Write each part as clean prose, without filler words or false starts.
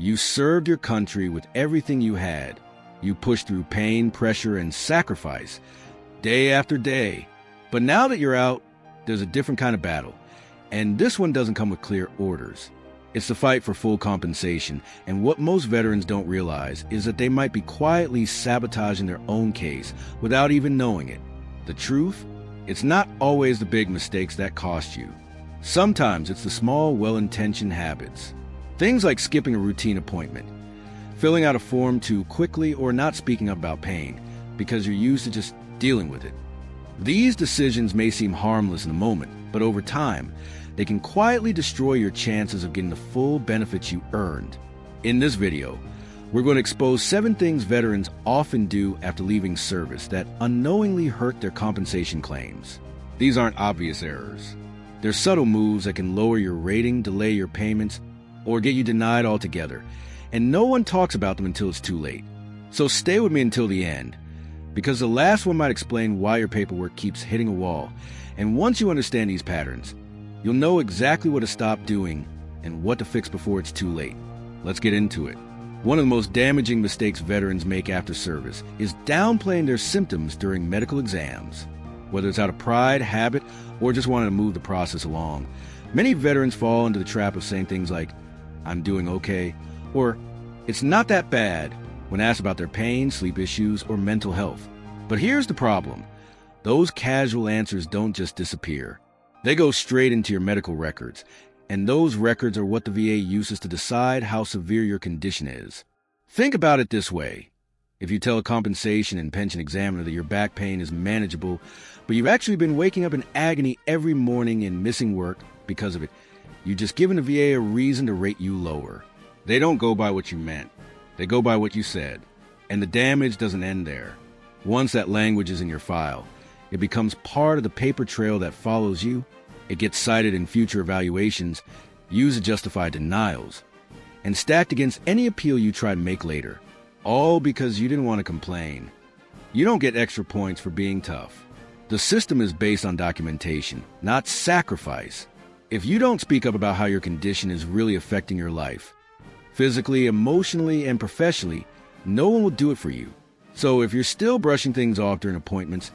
You served your country with everything you had. You pushed through pain, pressure, and sacrifice, day after day. But now that you're out, there's a different kind of battle. And this one doesn't come with clear orders. It's the fight for full compensation, and what most veterans don't realize is that they might be quietly sabotaging their own case without even knowing it. The truth? It's not always the big mistakes that cost you. Sometimes it's the small, well-intentioned habits. Things like skipping a routine appointment, filling out a form too quickly, or not speaking up about pain because you're used to just dealing with it. These decisions may seem harmless in the moment, but over time, they can quietly destroy your chances of getting the full benefits you earned. In this video, we're going to expose 7 things veterans often do after leaving service that unknowingly hurt their compensation claims. These aren't obvious errors. They're subtle moves that can lower your rating, delay your payments, or get you denied altogether, and no one talks about them until it's too late. So stay with me until the end, because the last one might explain why your paperwork keeps hitting a wall, and once you understand these patterns, you'll know exactly what to stop doing and what to fix before it's too late. Let's get into it. One of the most damaging mistakes veterans make after service is downplaying their symptoms during medical exams. Whether it's out of pride, habit, or just wanting to move the process along, many veterans fall into the trap of saying things like, "I'm doing okay," or "It's not that bad," when asked about their pain, sleep issues, or mental health. But here's the problem. Those casual answers don't just disappear. They go straight into your medical records, and those records are what the VA uses to decide how severe your condition is. Think about it this way. If you tell a compensation and pension examiner that your back pain is manageable, but you've actually been waking up in agony every morning and missing work because of it, you've just given the VA a reason to rate you lower. They don't go by what you meant. They go by what you said. And the damage doesn't end there. Once that language is in your file, it becomes part of the paper trail that follows you. It gets cited in future evaluations, used to justify denials, and stacked against any appeal you try to make later. All because you didn't want to complain. You don't get extra points for being tough. The system is based on documentation, not sacrifice. If you don't speak up about how your condition is really affecting your life, physically, emotionally, and professionally, no one will do it for you. So if you're still brushing things off during appointments,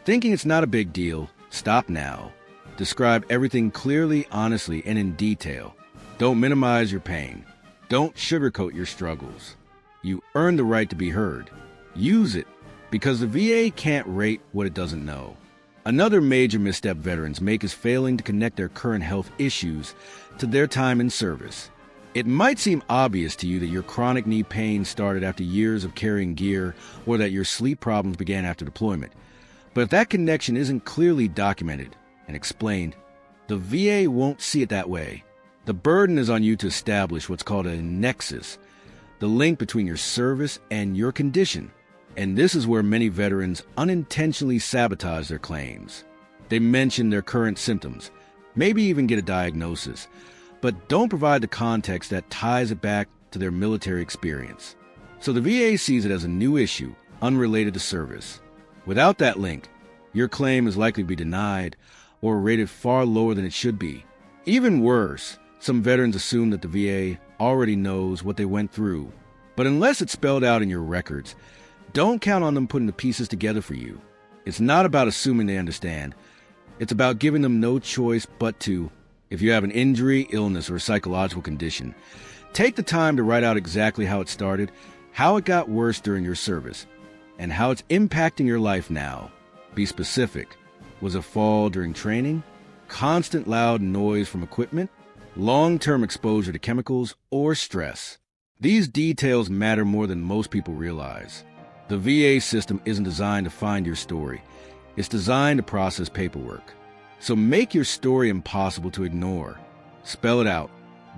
thinking it's not a big deal, stop now. Describe everything clearly, honestly, and in detail. Don't minimize your pain. Don't sugarcoat your struggles. You earn the right to be heard. Use it, because the VA can't rate what it doesn't know. Another major misstep veterans make is failing to connect their current health issues to their time in service. It might seem obvious to you that your chronic knee pain started after years of carrying gear, or that your sleep problems began after deployment. But if that connection isn't clearly documented and explained, the VA won't see it that way. The burden is on you to establish what's called a nexus, the link between your service and your condition. And this is where many veterans unintentionally sabotage their claims. They mention their current symptoms, maybe even get a diagnosis, but don't provide the context that ties it back to their military experience. So the VA sees it as a new issue, unrelated to service. Without that link, your claim is likely to be denied or rated far lower than it should be. Even worse, some veterans assume that the VA already knows what they went through. But unless it's spelled out in your records, don't count on them putting the pieces together for you. It's not about assuming they understand. It's about giving them no choice but to, if you have an injury, illness, or psychological condition, take the time to write out exactly how it started, how it got worse during your service, and how it's impacting your life now. Be specific. Was a fall during training? Constant loud noise from equipment? Long-term exposure to chemicals, or stress? These details matter more than most people realize. The VA system isn't designed to find your story. It's designed to process paperwork. So make your story impossible to ignore. Spell it out.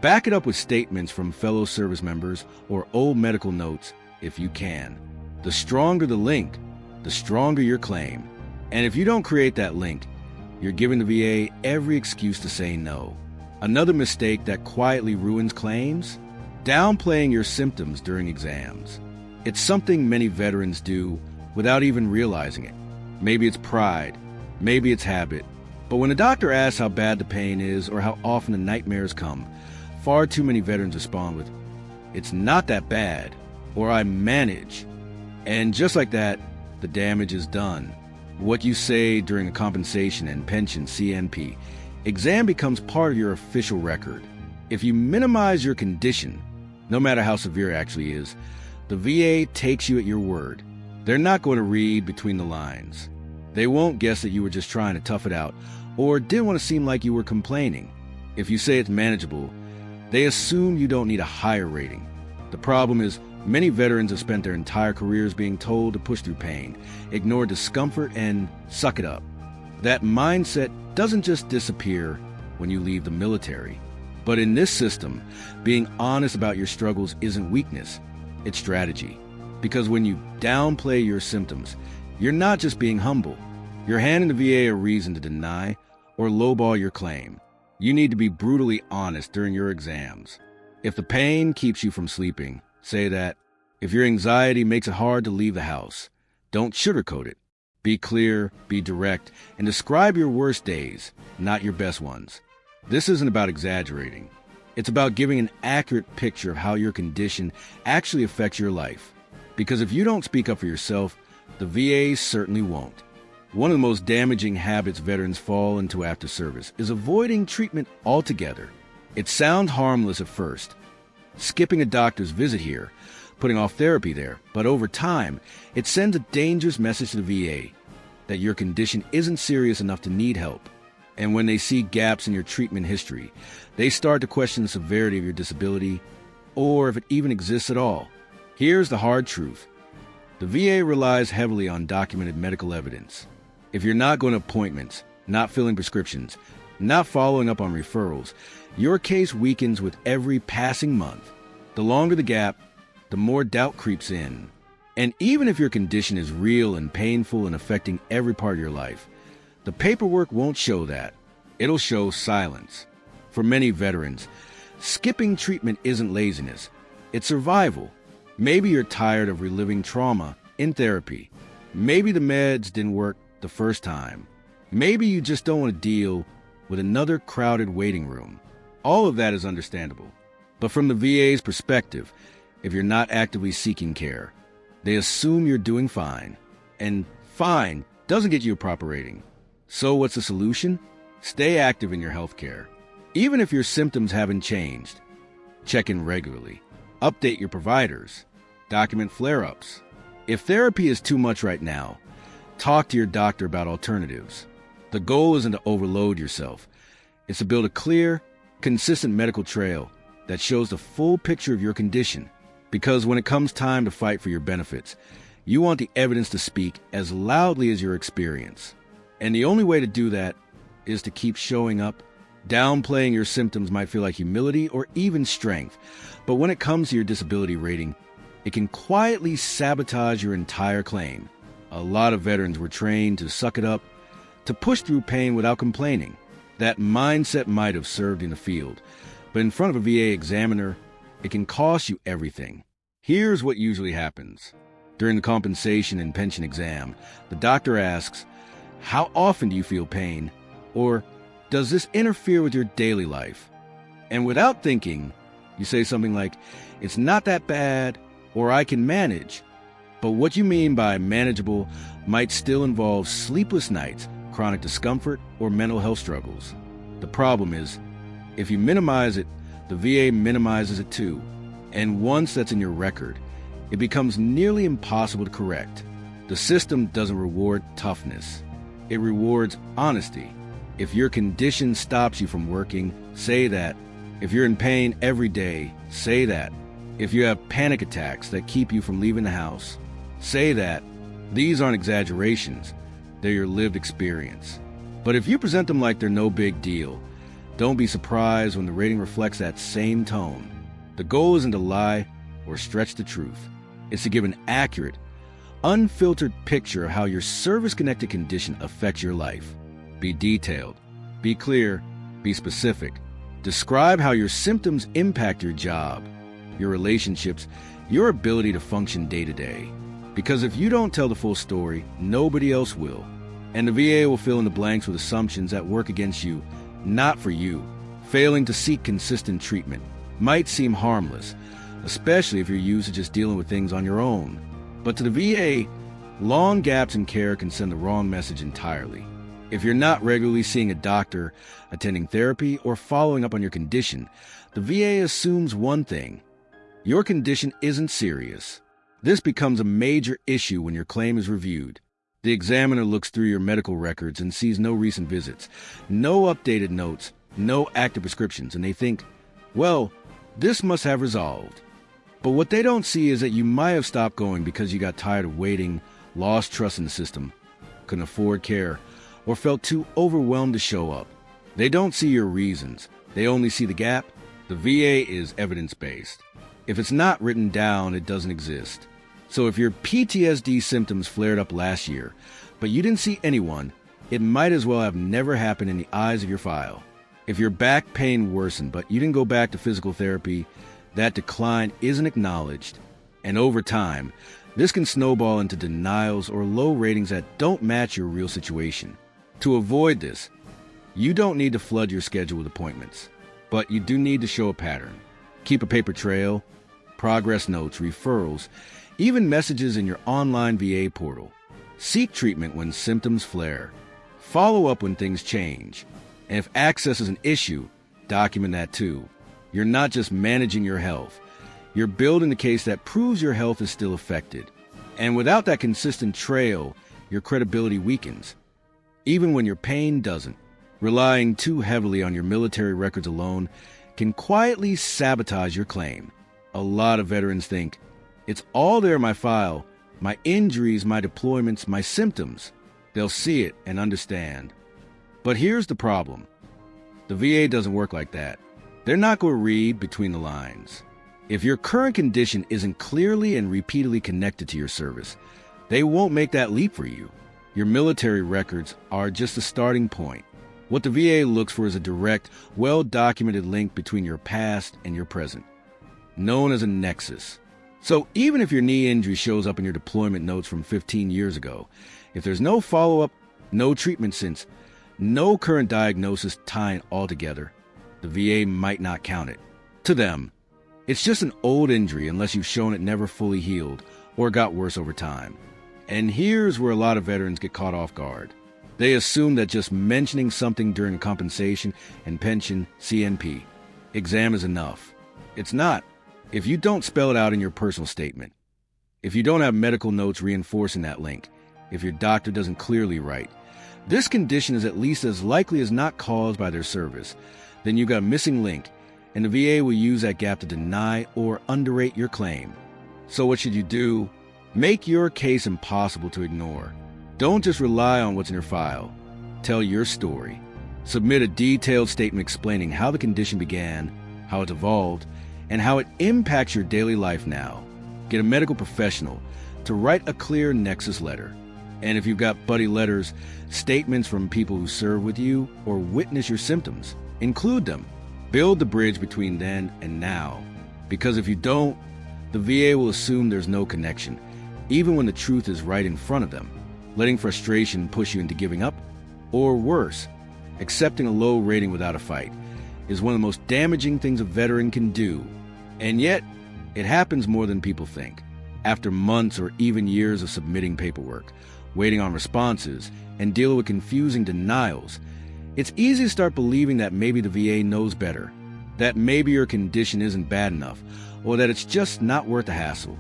Back it up with statements from fellow service members or old medical notes if you can. The stronger the link, the stronger your claim. And if you don't create that link, you're giving the VA every excuse to say no. Another mistake that quietly ruins claims? Downplaying your symptoms during exams. It's something many veterans do without even realizing it. Maybe it's pride, maybe it's habit. But when a doctor asks how bad the pain is or how often the nightmares come, far too many veterans respond with, "It's not that bad," or "I manage." And just like that, the damage is done. What you say during a compensation and pension CNP exam becomes part of your official record. If you minimize your condition, no matter how severe it actually is, the VA takes you at your word. They're not going to read between the lines. They won't guess that you were just trying to tough it out or didn't want to seem like you were complaining. If you say it's manageable, they assume you don't need a higher rating. The problem is, many veterans have spent their entire careers being told to push through pain, ignore discomfort, and suck it up. That mindset doesn't just disappear when you leave the military. But in this system, being honest about your struggles isn't weakness, it's strategy. Because when you downplay your symptoms, you're not just being humble. You're handing the VA a reason to deny or lowball your claim. You need to be brutally honest during your exams. If the pain keeps you from sleeping, say that. If your anxiety makes it hard to leave the house, don't sugarcoat it. Be clear, be direct, and describe your worst days, not your best ones. This isn't about exaggerating. It's about giving an accurate picture of how your condition actually affects your life. Because if you don't speak up for yourself, the VA certainly won't. One of the most damaging habits veterans fall into after service is avoiding treatment altogether. It sounds harmless at first, skipping a doctor's visit here, putting off therapy there, but over time, it sends a dangerous message to the VA that your condition isn't serious enough to need help. And when they see gaps in your treatment history, they start to question the severity of your disability, or if it even exists at all. Here's the hard truth. The VA relies heavily on documented medical evidence. If you're not going to appointments, not filling prescriptions, not following up on referrals, your case weakens with every passing month. The longer the gap, the more doubt creeps in. And even if your condition is real and painful and affecting every part of your life, the paperwork won't show that. It'll show silence. For many veterans, skipping treatment isn't laziness. It's survival. Maybe you're tired of reliving trauma in therapy. Maybe the meds didn't work the first time. Maybe you just don't want to deal with another crowded waiting room. All of that is understandable. But from the VA's perspective, if you're not actively seeking care, they assume you're doing fine. And fine doesn't get you a proper rating. So what's the solution? Stay active in your health care. Even if your symptoms haven't changed, check in regularly. Update your providers. Document flare-ups. If therapy is too much right now, talk to your doctor about alternatives. The goal isn't to overload yourself. It's to build a clear, consistent medical trail that shows the full picture of your condition. Because when it comes time to fight for your benefits, you want the evidence to speak as loudly as your experience. And the only way to do that is to keep showing up. Downplaying your symptoms might feel like humility or even strength, but when it comes to your disability rating, it can quietly sabotage your entire claim. A lot of veterans were trained to suck it up, to push through pain without complaining. That mindset might have served in the field, but in front of a VA examiner, it can cost you everything. Here's what usually happens. During the compensation and pension exam, the doctor asks, "How often do you feel pain?" Or, "Does this interfere with your daily life?" And without thinking, you say something like, "It's not that bad," or "I can manage." But what you mean by manageable might still involve sleepless nights, chronic discomfort, or mental health struggles. The problem is, if you minimize it, the VA minimizes it too. And once that's in your record, it becomes nearly impossible to correct. The system doesn't reward toughness. It rewards honesty. If your condition stops you from working, say that. If you're in pain every day, say that. If you have panic attacks that keep you from leaving the house, say that. These aren't exaggerations. They're your lived experience. But if you present them like they're no big deal, don't be surprised when the rating reflects that same tone. The goal isn't to lie or stretch the truth. It's to give an accurate, unfiltered picture of how your service-connected condition affects your life. Be detailed, be clear, be specific. Describe how your symptoms impact your job, your relationships, your ability to function day to day. Because if you don't tell the full story, nobody else will. And the VA will fill in the blanks with assumptions that work against you, not for you. Failing to seek consistent treatment might seem harmless, especially if you're used to just dealing with things on your own. But to the VA, long gaps in care can send the wrong message entirely. If you're not regularly seeing a doctor, attending therapy, or following up on your condition, the VA assumes one thing: your condition isn't serious. This becomes a major issue when your claim is reviewed. The examiner looks through your medical records and sees no recent visits, no updated notes, no active prescriptions, and they think, well, this must have resolved. But what they don't see is that you might have stopped going because you got tired of waiting, lost trust in the system, couldn't afford care, or felt too overwhelmed to show up. They don't see your reasons. They only see the gap. The VA is evidence-based. If it's not written down, it doesn't exist. So if your PTSD symptoms flared up last year, but you didn't see anyone, it might as well have never happened in the eyes of your file. If your back pain worsened, but you didn't go back to physical therapy, that decline isn't acknowledged. And over time, this can snowball into denials or low ratings that don't match your real situation. To avoid this, you don't need to flood your schedule with appointments, but you do need to show a pattern. Keep a paper trail, progress notes, referrals, even messages in your online VA portal. Seek treatment when symptoms flare. Follow up when things change. And if access is an issue, document that too. You're not just managing your health. You're building the case that proves your health is still affected. And without that consistent trail, your credibility weakens. Even when your pain doesn't. Relying too heavily on your military records alone can quietly sabotage your claim. A lot of veterans think, it's all there in my file, my injuries, my deployments, my symptoms. They'll see it and understand. But here's the problem. The VA doesn't work like that. They're not going to read between the lines. If your current condition isn't clearly and repeatedly connected to your service, they won't make that leap for you. Your military records are just a starting point. What the VA looks for is a direct, well-documented link between your past and your present, known as a nexus. So even if your knee injury shows up in your deployment notes from 15 years ago, if there's no follow-up, no treatment since, no current diagnosis tying all together, the VA might not count it. To them, it's just an old injury unless you've shown it never fully healed or got worse over time. And here's where a lot of veterans get caught off guard. They assume that just mentioning something during a compensation and pension CNP exam is enough. It's not. If you don't spell it out in your personal statement, if you don't have medical notes reinforcing that link, if your doctor doesn't clearly write, this condition is at least as likely as not caused by their service, then you've got a missing link, and the VA will use that gap to deny or underrate your claim. So what should you do? Make your case impossible to ignore. Don't just rely on what's in your file. Tell your story. Submit a detailed statement explaining how the condition began, how it evolved, and how it impacts your daily life now. Get a medical professional to write a clear nexus letter. And if you've got buddy letters, statements from people who serve with you or witness your symptoms, include them. Build the bridge between then and now. Because if you don't, the VA will assume there's no connection, even when the truth is right in front of them, letting frustration push you into giving up, or worse, accepting a low rating without a fight, is one of the most damaging things a veteran can do. And yet, it happens more than people think. After months or even years of submitting paperwork, waiting on responses, and dealing with confusing denials, it's easy to start believing that maybe the VA knows better, that maybe your condition isn't bad enough, or that it's just not worth the hassle.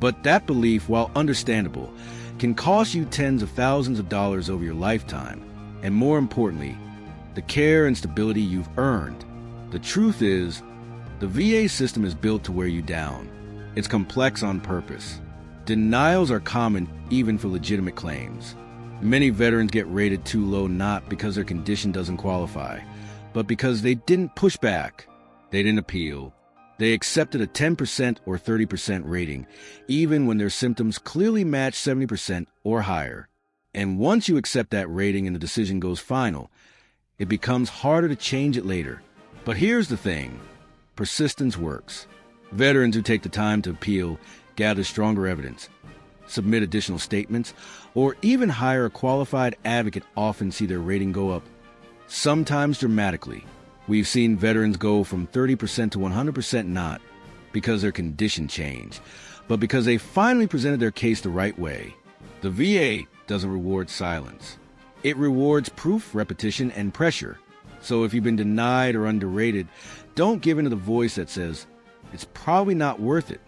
But that belief, while understandable, can cost you tens of thousands of dollars over your lifetime, and more importantly, the care and stability you've earned. The truth is, the VA system is built to wear you down. It's complex on purpose. Denials are common even for legitimate claims. Many veterans get rated too low not because their condition doesn't qualify, but because they didn't push back. They didn't appeal. They accepted a 10% or 30% rating, even when their symptoms clearly match 70% or higher. And once you accept that rating and the decision goes final, it becomes harder to change it later. But here's the thing. Persistence works. Veterans who take the time to appeal gather stronger evidence, submit additional statements, or even hire a qualified advocate often see their rating go up, sometimes dramatically. We've seen veterans go from 30% to 100% not, because their condition changed, but because they finally presented their case the right way. The VA doesn't reward silence. It rewards proof, repetition, and pressure. So if you've been denied or underrated, don't give in to the voice that says, it's probably not worth it.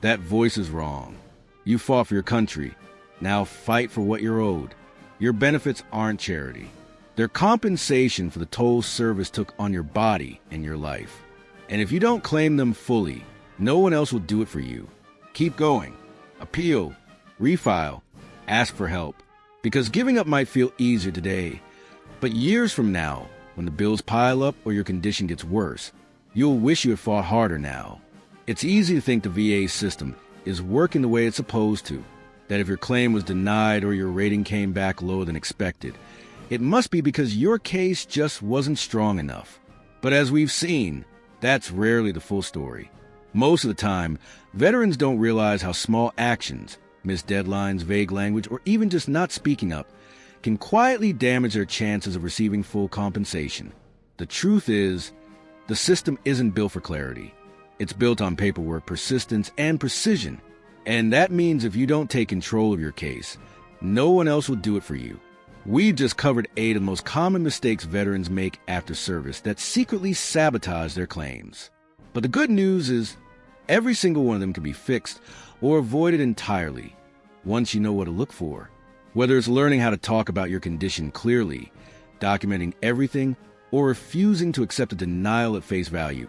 That voice is wrong. You fought for your country. Now fight for what you're owed. Your benefits aren't charity. They're compensation for the toll service took on your body and your life. And if you don't claim them fully, no one else will do it for you. Keep going. Appeal. Refile. Ask for help. Because giving up might feel easier today, but years from now, when the bills pile up or your condition gets worse, you'll wish you had fought harder now. It's easy to think the VA system is working the way it's supposed to, that if your claim was denied or your rating came back lower than expected, it must be because your case just wasn't strong enough. But as we've seen, that's rarely the full story. Most of the time, veterans don't realize how small actions, missed deadlines, vague language, or even just not speaking up, can quietly damage their chances of receiving full compensation. The truth is, the system isn't built for clarity. It's built on paperwork, persistence, and precision. And that means if you don't take control of your case, no one else will do it for you. We've just covered 8 of the most common mistakes veterans make after service that secretly sabotage their claims. But the good news is, every single one of them can be fixed or avoided entirely once you know what to look for. Whether it's learning how to talk about your condition clearly, documenting everything, or refusing to accept a denial at face value,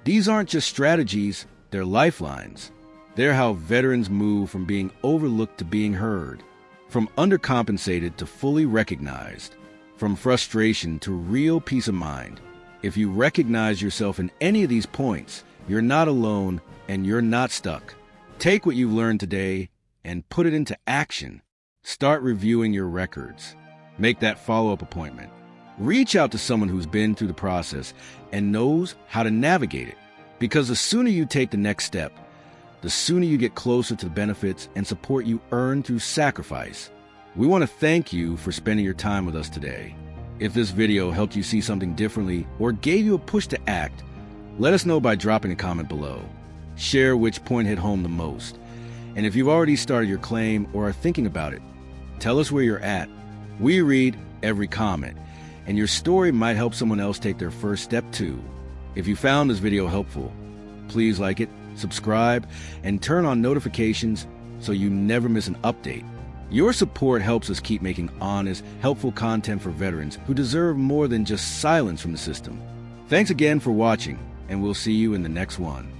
these aren't just strategies, they're lifelines. They're how veterans move from being overlooked to being heard, from undercompensated to fully recognized, from frustration to real peace of mind. If you recognize yourself in any of these points, you're not alone and you're not stuck. Take what you've learned today and put it into action. Start reviewing your records. Make that follow-up appointment. Reach out to someone who's been through the process and knows how to navigate it. Because the sooner you take the next step, the sooner you get closer to the benefits and support you earn through sacrifice. We want to thank you for spending your time with us today. If this video helped you see something differently or gave you a push to act, let us know by dropping a comment below. Share which point hit home the most. And if you've already started your claim or are thinking about it, tell us where you're at. We read every comment, and your story might help someone else take their first step too. If you found this video helpful, please like it, subscribe, and turn on notifications so you never miss an update. Your support helps us keep making honest, helpful content for veterans who deserve more than just silence from the system. Thanks again for watching, and we'll see you in the next one.